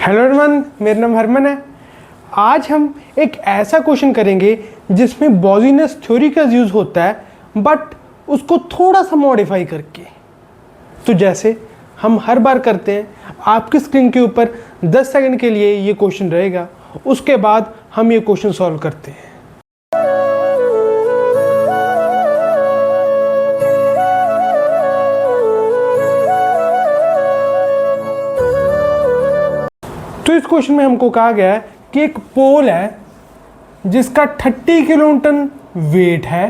Hello everyone, मेरा नाम हरमन है। आज हम एक ऐसा क्वेश्चन करेंगे जिसमें बॉजीनेस थ्योरी का यूज़ होता है बट उसको थोड़ा सा मॉडिफाई करके। तो जैसे हम हर बार करते हैं, आपकी स्क्रीन के ऊपर 10 सेकंड के लिए ये क्वेश्चन रहेगा, उसके बाद हम ये क्वेश्चन सॉल्व करते हैं। तो इस क्वेश्चन में हमको कहा गया है कि एक पोल है जिसका 30 किलो न्यूटन वेट है,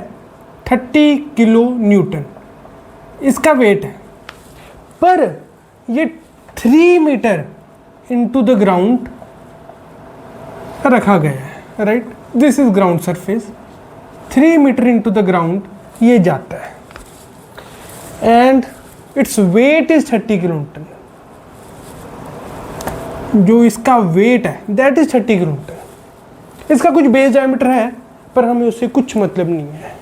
30 किलो न्यूटन इसका वेट है, पर ये 3 मीटर इनटू द ग्राउंड रखा गया है। Right, this is ground surface. 3 metre into the ground ये जाता है and its weight is 30 kilo newton. जो इसका वेट है दैट इज 30 किलो न्यूटन। इसका कुछ बेस डायमीटर है पर हमें उससे कुछ मतलब नहीं है,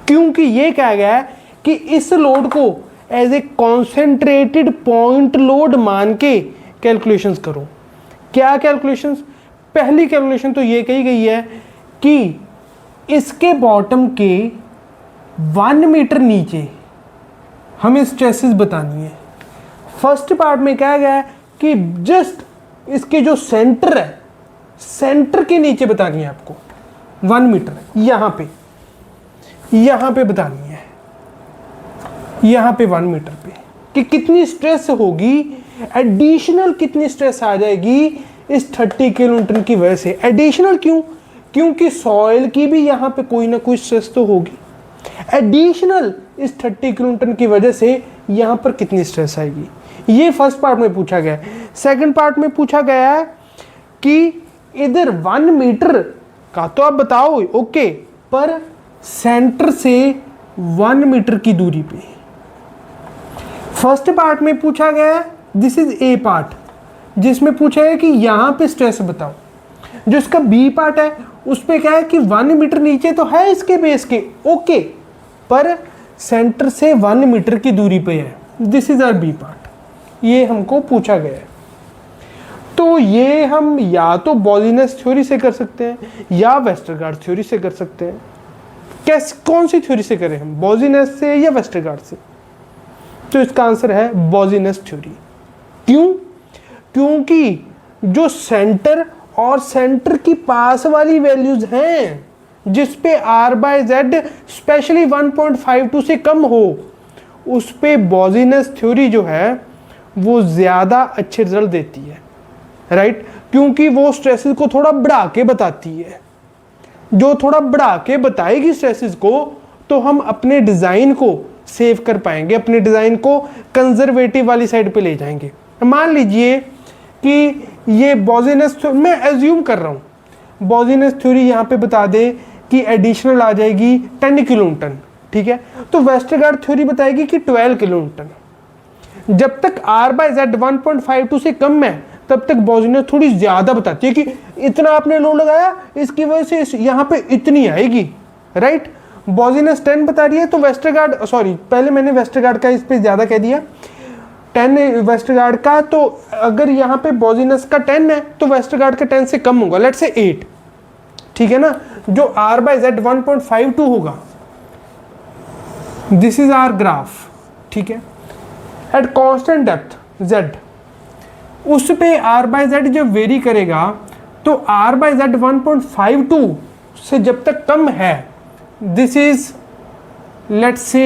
क्योंकि ये कहा गया है कि इस लोड को as a concentrated point load मान के कैलकुलेशंस करो। क्या कैलकुलेशंस? पहली कैलकुलेशन तो ये कही गई है कि इसके बॉटम के 1 मीटर नीचे हमें स्ट्रेसेस बतानी है। फर्स्ट पार्ट में कहा गया है कि जस्ट इसके जो सेंटर है, सेंटर के नीचे बतानी है आपको 1 मीटर, यहां पे बतानी है, यहां पे 1 मीटर पे कि कितनी स्ट्रेस होगी, एडिशनल कितनी स्ट्रेस आ जाएगी इस 30 किलो न्यूटन की वजह से। एडिशनल क्यों? क्योंकि सॉइल की भी यहां पे कोई ना कोई स्ट्रेस तो होगी। एडिशनल इस 30 किलो न्यूटन की वजह से यहां पर कितनी स्ट्रेस आएगी, ये फर्स्ट पार्ट में पूछा गया है। सेकंड पार्ट में पूछा गया है कि इधर 1 मीटर का तो आप बताओ ओके, पर सेंटर से 1 मीटर की दूरी पे। फर्स्ट पार्ट में पूछा गया है, दिस इज ए पार्ट, जिसमें पूछा है कि यहां पे स्ट्रेस बताओ। जो इसका बी पार्ट है उस पे क्या है कि 1 मीटर नीचे तो है इसके बेस के, ओके, पर सेंटर से 1 मीटर की दूरी पे है। This is our B part, ये हमको पूछा गया है। तो ये हम या तो बॉजीनेस थ्योरी से कर सकते हैं या वेस्टरगार्ड थ्योरी से कर सकते हैं। कौन सी थ्योरी से करें हम, बॉजीनेस से या वेस्टरगार्ड से? तो इसका आंसर है बॉजीनेस थ्योरी। क्यों? क्योंकि जो सेंटर और सेंटर की पास वाली वैल्यूज हैं जिस पे R/Z स्पेशली 1.52 से कम हो, उस पे बॉजीनेस थ्योरी जो है वो ज़्यादा अच्छे रिजल्ट देती है। राइट, क्योंकि वो स्ट्रेसेस को थोड़ा बढ़ा के बताती है। जो थोड़ा बढ़ा के बताएगी स्ट्रेसेस को, तो हम अपने डिज़ाइन को सेव कर पाएंगे, अपने डिज़ाइन को कंजर्वेटिव वाली साइड पे ले जाएंगे। मान लीजिए कि ये बॉजीनेस, मैं एज्यूम कर रहा हूँ बॉजीनेस थ्योरी यहाँ पे बता दे कि एडिशनल आ जाएगी 10 किलो न्यूटन, ठीक है, तो वेस्टरगार्ड थ्योरी बताएगी कि 12 किलो न्यूटन। जब तक R/Z 1.52 से कम है तब तक बॉजीनेस थोड़ी ज्यादा बताती है कि इतना आपने लोड लगाया, इसकी वजह से यहाँ पे इतनी आएगी। राइट, बॉजीनेस 10 बता रही है तो वेस्टरगार्ड, सॉरी पहले मैंने वेस्टरगार्ड का इस पे ज्यादा कह दिया, 10 वेस्टरगार्ड का, तो अगर यहाँ पे बॉजीनेस का 10 है तो वेस्टरगार्ड का 10 से कम होगा, लेट्स से 8, ठीक है ना। जो R/Z 1.52 होगा, दिस इज आवर ग्राफ, ठीक है, एट कांस्टेंट डेप्थ Z, उस पे R/Z जब वेरी करेगा तो R/Z 1.52 से जब तक कम है, this is let's say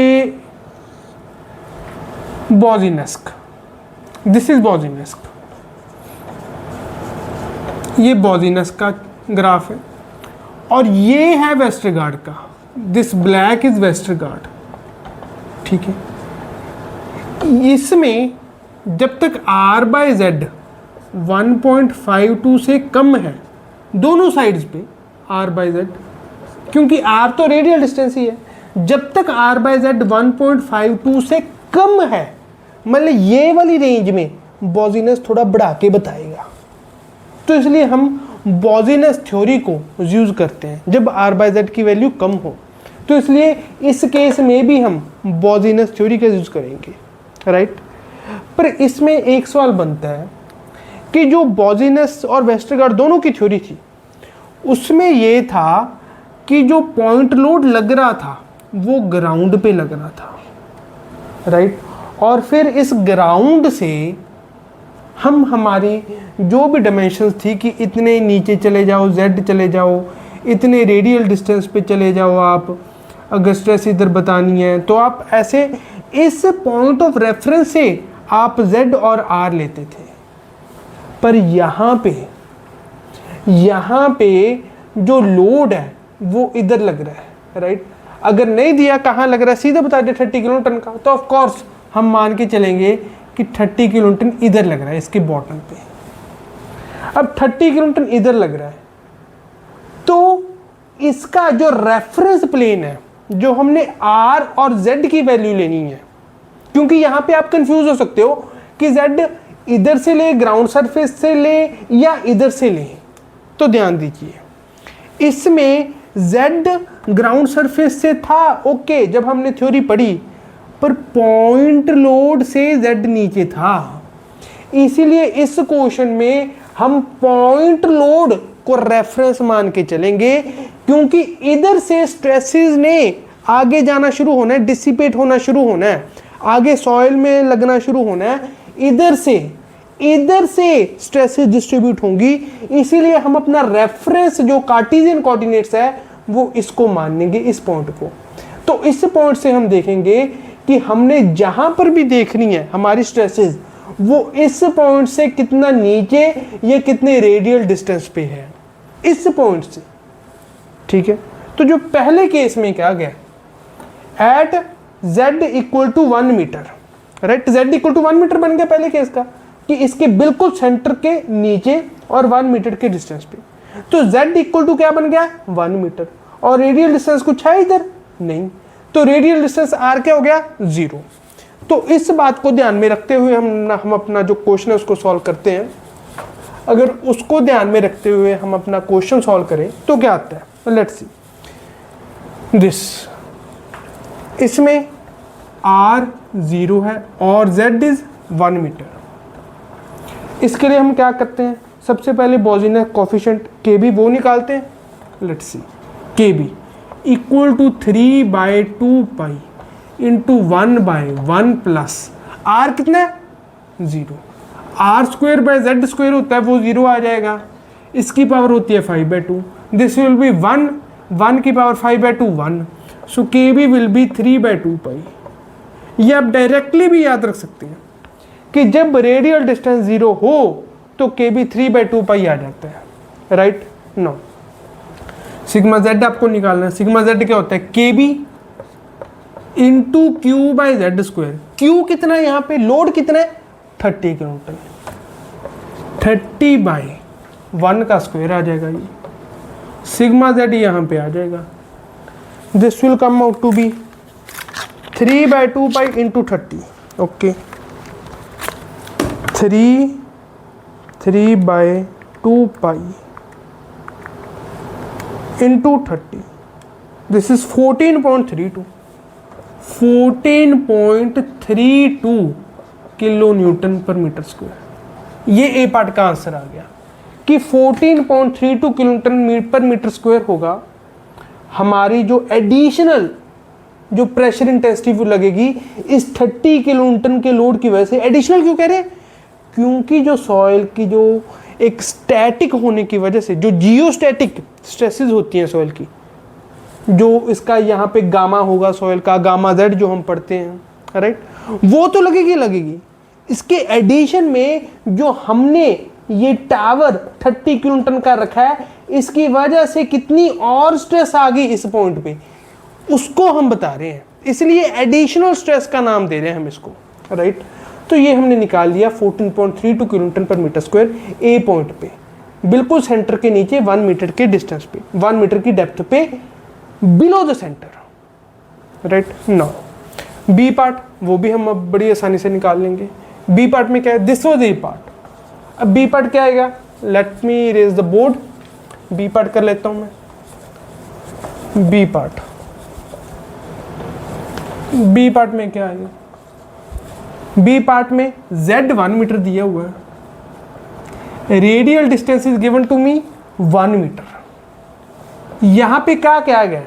बॉजीनेस्क, this is बॉजीनेस्क, ये बॉजीनेस्क का ग्राफ है और ये है वेस्टरगार्ड का, दिस ब्लैक इज वेस्टरगार्ड, ठीक है। इसमें जब तक R/Z 1.52 से कम है दोनों साइड्स पे R/Z, क्योंकि R तो रेडियल डिस्टेंस ही है, जब तक R/Z 1.52 से कम है, मतलब ये वाली रेंज में बॉजीनेस थोड़ा बढ़ा के बताएगा। तो इसलिए हम बॉजीनेस थ्योरी को यूज करते हैं जब R/Z की वैल्यू कम हो। तो इसलिए इस केस में भी हम बॉजीनेस थ्योरी का यूज करेंगे। राइट, पर इसमें एक सवाल बनता है कि जो बॉजिनस और वेस्टरगार्ड दोनों की थ्योरी थी उसमें ये था कि जो पॉइंट लोड लग रहा था वो ग्राउंड पे लग रहा था, राइट। और फिर इस ग्राउंड से हम हमारी जो भी डायमेंशंस थी कि इतने नीचे चले जाओ, z चले जाओ, इतने रेडियल डिस्टेंस पे चले जाओ आप, अगर स्ट्रेस इधर बतानी है तो आप ऐसे इस पॉइंट ऑफ रेफरेंस से आप z और r लेते थे। पर यहाँ पे जो लोड है वो इधर लग रहा है, राइट। अगर नहीं दिया कहाँ लग रहा है सीधा बता दे 30 किलोन्यूटन का, तो ऑफ कोर्स हम मान के चलेंगे कि 30 किलोन्यूटन इधर लग रहा है इसके बॉटम पे। अब 30 किलोन्यूटन इधर लग रहा है तो इसका जो रेफरेंस प्लेन है, जो हमने r और z की वैल्यू लेनी है, क्योंकि यहाँ पे आप कंफ्यूज हो सकते हो कि z इधर से ले, ग्राउंड सरफेस से ले या इधर से ले, तो ध्यान दीजिए इसमें z ग्राउंड सरफेस से था, ओके, जब हमने थ्योरी पढ़ी, पर पॉइंट लोड से z नीचे था। इसीलिए इस क्वेश्चन में हम पॉइंट लोड को रेफरेंस मान के चलेंगे, क्योंकि इधर से स्ट्रेसेस ने आगे जाना शुरू होना है, डिसिपेट होना शुरू होना है, आगे सॉइल में लगना शुरू होना है, इधर से स्ट्रेसेस डिस्ट्रीब्यूट होंगी। इसीलिए हम अपना रेफरेंस जो कार्टेशियन कोऑर्डिनेट्स है वो इसको मान लेंगे, इस पॉइंट को। तो इस पॉइंट से हम देखेंगे कि हमने जहां पर भी देखनी है हमारी स्ट्रेसेस, वो इस पॉइंट से कितना नीचे या कितने रेडियल डिस्टेंस पे है, इस पॉइंट से, ठीक है। तो जो पहले केस में क्या गया, at z equal to 1 metre, right, z equal to 1 metre बन गया पहले केस का, कि इसके बिल्कुल सेंटर के नीचे और 1 मीटर के डिस्टेंस पे। तो z इक्वल टू क्या बन गया, 1 मीटर, और रेडियल डिस्टेंस कुछ है इधर नहीं, तो रेडियल डिस्टेंस r क्या हो गया, 0। तो इस बात को ध्यान में रखते हुए हम अपना जो क्वेश्चन है उसको सॉल्व करते हैं। अगर उसको ध्यान में रखते हुए हम अपना क्वेश्चन सॉल्व करें तो क्या आता है, लेट्स सी दिस, इसमें r 0 है और z इज 1 मीटर। इसके लिए हम क्या करते हैं, सबसे पहले बॉजिनस कोफिशिएंट kb वो निकालते हैं। Let's see kb equal to 3/2 pi into 1/1 plus r कितना है, 0। r square by z square होता है वो 0 आ जाएगा, इसकी पावर होती है 5/2, दिस विल बी 1 की power 5/2 1, so kb will be 3/2 पाई। ये आप डायरेक्टली भी याद रख सकते हैं कि जब रेडियल डिस्टेंस 0 हो तो kb 3/2 पाई आ जाता है, राइट। नो, सिग्मा z आपको निकालना है। सिग्मा z क्या होता है, kb into Q by Z square. Q कितना है यहाँ पे, लोड कितना है, 30 किलोन्यूटन, 30/1 का स्क्वायर आ जाएगा ये, सिग्मा z यहाँ पे आ जाएगा। This will come out to be 3/2 pi into 30, okay, 3/2 pi into 30, this is 14.32 kilo newton per metre square. ये ए पार्ट का आंसर आ गया कि 14.32 kilo newton per metre square होगा हमारी जो एडिशनल जो प्रेशर इंटेंसिटी वो लगेगी इस 30 किलो न्यूटन के लोड की वजह से। एडिशनल क्यों कह रहे हैं, क्योंकि जो सॉइल की जो एक स्टैटिक होने की वजह से जो जियोस्टैटिक स्ट्रेसेस होती हैं सॉइल की, जो इसका यहाँ पे गामा होगा सॉइल का, गामा जेड जो हम पढ़ते हैं, राइट, वो तो लगेगी। इसके एडिशन में जो हमने ये टावर 30 किलो न्यूटन का रखा है, इसकी वजह से कितनी और स्ट्रेस आ गई इस पॉइंट पे, उसको हम बता रहे हैं, इसलिए एडिशनल स्ट्रेस का नाम दे रहे हैं हम इसको, राइट। तो ये हमने निकाल लिया 14.32 kilo newton per metre square ए पॉइंट पे, बिल्कुल सेंटर के नीचे 1 मीटर के डिस्टेंस पे, 1 मीटर की डेप्थ पे, below the centre, right. Now B part वो भी हम अब बड़ी आसानी से निकाल लेंगे। बी पार्ट में क्या है, दिस वाज ए पार्ट। अब बी पार्ट क्या आएगा, let me raise the board, B part कर लेता हूं मैं। बी पार्ट में क्या आएगा, बी पार्ट में z 1 मीटर दिया हुआ है, radial distance is given to me 1 metre. यहां पे क्या कहा गया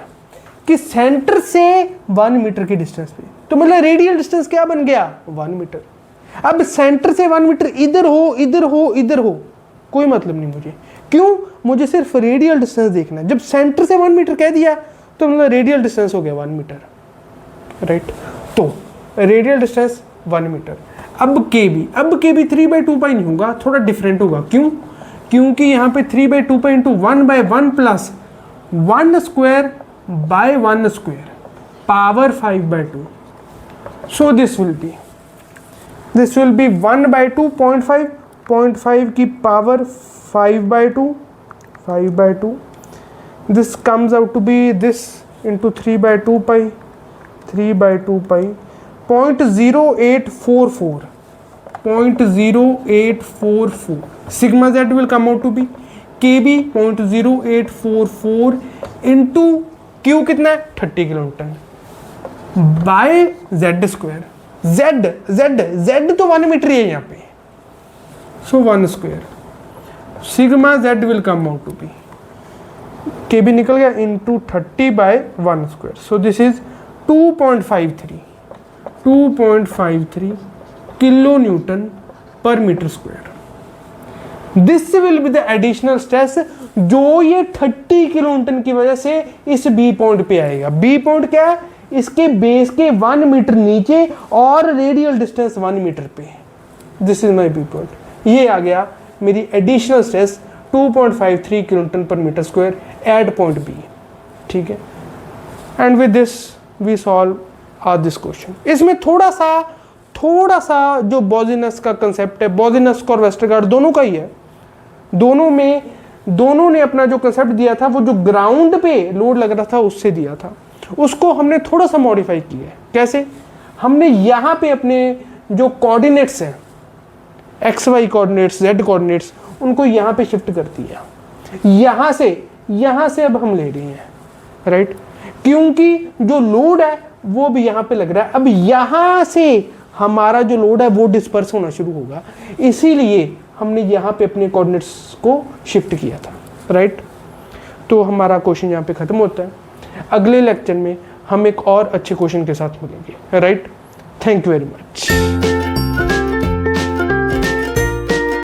कि सेंटर से 1 मीटर की डिस्टेंस पे, तो मतलब रेडियल डिस्टेंस क्या बन गया 1 मीटर। अब सेंटर से 1 मीटर इधर हो इधर हो इधर हो कोई मतलब नहीं मुझे, क्यों, मुझे सिर्फ रेडियल डिस्टेंस देखना है। जब सेंटर से 1 मीटर कह दिया तो मतलब रेडियल डिस्टेंस हो गया 1 मीटर, राइट। तो रेडियल डिस्टेंस 1 मीटर। अब के बी 3/2 पाई नहीं होगा, थोड़ा डिफरेंट होगा, क्यों, क्योंकि यहाँ पे 3/2 pi into 1/1 plus 1 square by 1 square power 5/2। So this will B 1/2 0.5 की power 5/2 this comes out to be this into 3/2 pi 0.0844 sigma z will come out to be kb 0.0844 into q कितना है 30 kilonewton by z square. z तो 1 metre ही है यहाँ पे, so 1 square sigma z will come out to be के भी निकल गया into 30/1 square. So this is 2.53 kilo newton per metre square. This will be the additional stress जो ये 30 किलो न्यूटन की वजह से इस बी पॉइंट पे आएगा। बी पॉइंट क्या है, इसके बेस के 1 मीटर नीचे और रेडियल डिस्टेंस 1 मीटर पे। This is my B point. ये आ गया मेरी additional stress 2.53 kilo newton per metre square at point B, ठीक है। And with this we solve this question. इसमें थोड़ा सा जो बॉजिनस का कंसेप्ट है, बॉजिनस और वेस्टरगार्ड दोनों का ही है, दोनों ने अपना जो कंसेप्ट दिया था वो जो ग्राउंड पे लोड लग रहा था उससे दिया था, उसको हमने थोड़ा सा मॉडिफाई किया है। कैसे, हमने यहाँ पे अपने जो कोऑर्डिनेट्स हैं X Y coordinates Z coordinates उनको यहाँ पे शिफ्ट कर दिया। यहाँ से अब हम ले रहे हैं, राइट, क्योंकि जो लोड है वो भी यहाँ पे लग रहा है। अब यहाँ से हमारा जो लोड है वो डिस्पर्स होना शुरू होगा, इसीलिए हमने यहाँ पे अपने कोऑर्डिनेट्स को शिफ्ट किया था, राइट। तो हमारा क्वेश्चन यहाँ पे खत्म होता है। अगले लेक्चर में हम एक और अच्छे क्वेश्चन के साथ मिलेंगे, right. Thank you very much.